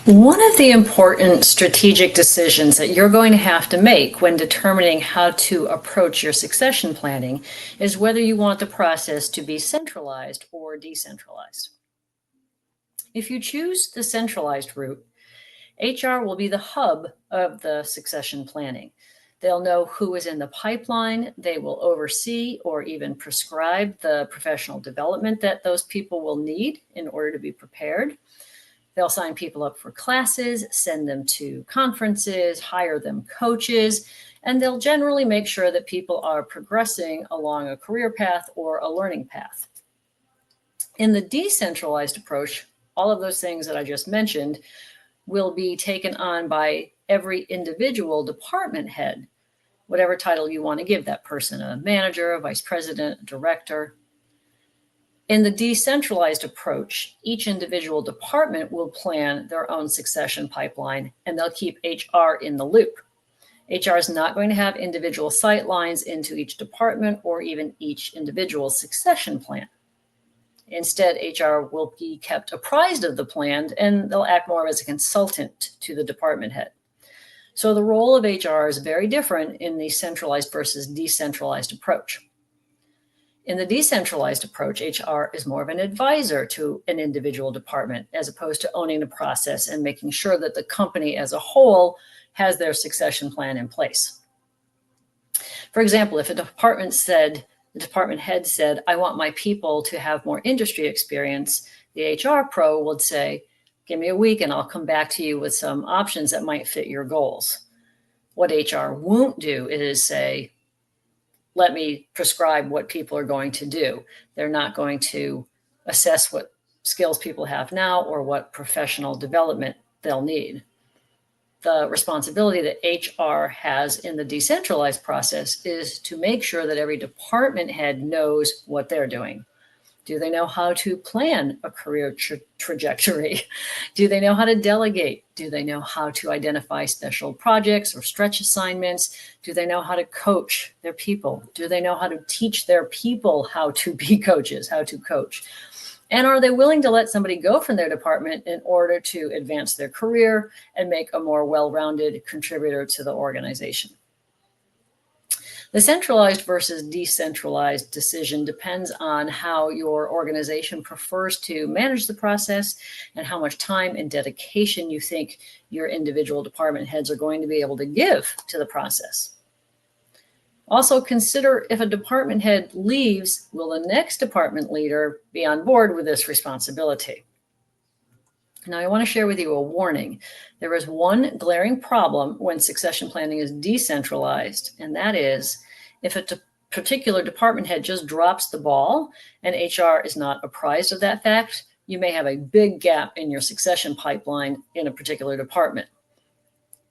One of the important strategic decisions that you're going to have to make when determining how to approach your succession planning is whether you want the process to be centralized or decentralized. If you choose the centralized route, HR will be the hub of the succession planning. They'll know who is in the pipeline. They will oversee or even prescribe the professional development that those people will need in order to be prepared. They'll sign people up for classes, send them to conferences, hire them coaches, and they'll generally make sure that people are progressing along a career path or a learning path. In the decentralized approach, all of those things that I just mentioned will be taken on by every individual department head, whatever title you want to give that person, a manager, a vice president, a director. In the decentralized approach, each individual department will plan their own succession pipeline, and they'll keep HR in the loop. HR is not going to have individual sight lines into each department or even each individual succession plan. Instead, HR will be kept apprised of the plan, and they'll act more as a consultant to the department head. So the role of HR is very different in the centralized versus decentralized approach. In the decentralized approach, HR is more of an advisor to an individual department as opposed to owning the process and making sure that the company as a whole has their succession plan in place. For example, if a department head said, I want my people to have more industry experience, the HR pro would say, give me a week and I'll come back to you with some options that might fit your goals. What HR won't do is say, let me prescribe what people are going to do. They're not going to assess what skills people have now or what professional development they'll need. The responsibility that HR has in the decentralized process is to make sure that every department head knows what they're doing. Do they know how to plan a career trajectory? Do they know how to delegate? Do they know how to identify special projects or stretch assignments? Do they know how to coach their people? Do they know how to teach their people how to be coaches, how to coach? And are they willing to let somebody go from their department in order to advance their career and make a more well-rounded contributor to the organization? The centralized versus decentralized decision depends on how your organization prefers to manage the process and how much time and dedication you think your individual department heads are going to be able to give to the process. Also consider if a department head leaves, will the next department leader be on board with this responsibility? Now, I want to share with you a warning. There is one glaring problem when succession planning is decentralized, and that is if a particular department head just drops the ball and HR is not apprised of that fact, you may have a big gap in your succession pipeline in a particular department.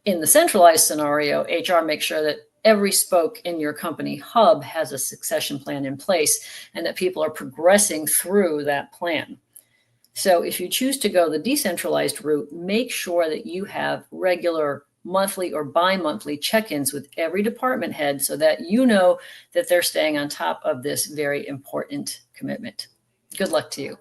In the centralized scenario, HR makes sure that every spoke in your company hub has a succession plan in place and that people are progressing through that plan. So if you choose to go the decentralized route, make sure that you have regular monthly or bi-monthly check-ins with every department head so that you know that they're staying on top of this very important commitment. Good luck to you.